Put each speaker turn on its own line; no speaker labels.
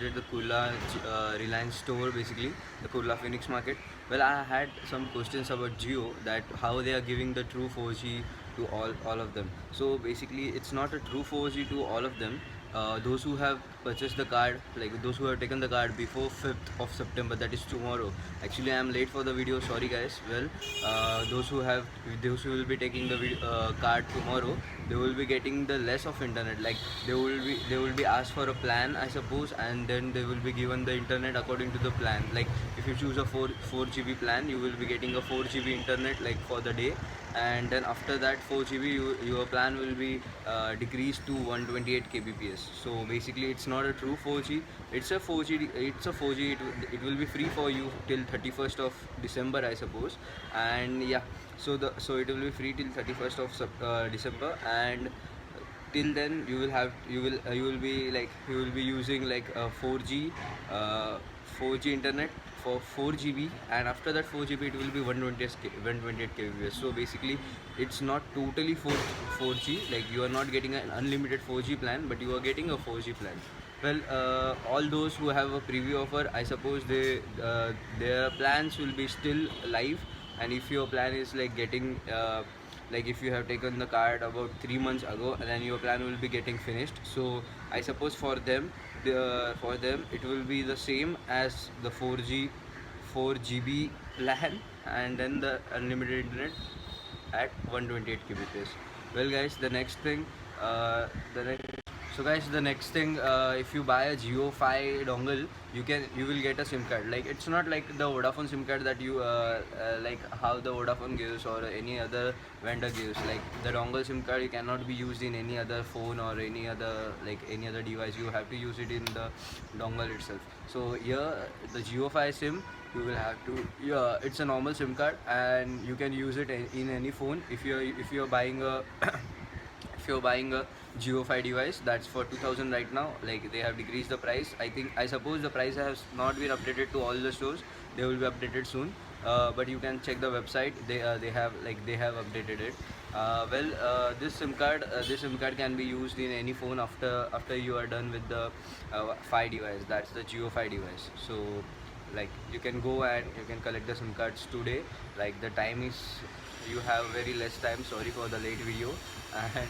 visited the Kurla Reliance store, basically the Kurla Phoenix Market. Well, I had some questions about Jio, that how they are giving the true 4G to all of them. So basically, it's not a true 4G to all of them. Those who have purchased the card, like those who have taken the card before 5th of September, that is tomorrow. Actually, I am late for the video. Sorry, guys. Well, those who will be taking the card tomorrow, they will be getting the less of internet. Like they will be asked for a plan, I suppose, and then they will be given the internet according to the plan. Like if you choose a 4 GB plan, you will be getting a 4 GB internet like for the day, and then after that 4 GB, your plan will be decreased to 128 kbps. So basically, it's not a true 4G. It's a 4G. It's a 4G. It will be free for you till 31st of December, I suppose. And yeah, so it will be free till 31st of December, and till then you will be using like a 4G internet for 4 GB, and after that 4 GB it will be 128 kbps. So basically, it's not totally 4G. Like you are not getting an unlimited 4G plan, but you are getting a 4G plan. Well, all those who have a preview offer, I suppose their plans will be still live. And if your plan is like getting like if you have taken the card about 3 months ago, and then your plan will be getting finished. So I suppose for them it will be the same as the 4GB plan, and then the unlimited internet at 128 kbps. Well, guys, the next thing, the next so guys, the next thing, if you buy a Jio-Fi dongle, you will get a SIM card. Like it's not like the Vodafone SIM card that you like how the Vodafone gives or any other vendor gives. Like the dongle SIM card, you cannot be used in any other phone or any other device. You have to use it in the dongle itself. So here, the Jio-Fi SIM, you will have to, yeah, it's a normal SIM card, and you can use it in any phone. If you're buying a if you're buying a Jio-Fi device, that's for 2000 right now. Like they have decreased the price. I suppose the price has not been updated to all the stores. They will be updated soon. But you can check the website. They have updated it. This SIM card can be used in any phone after you are done with the Fi device. That's the Jio-Fi device. So like you can go and you can collect the SIM cards today. Like the time is, you have very less time. Sorry for the late video. And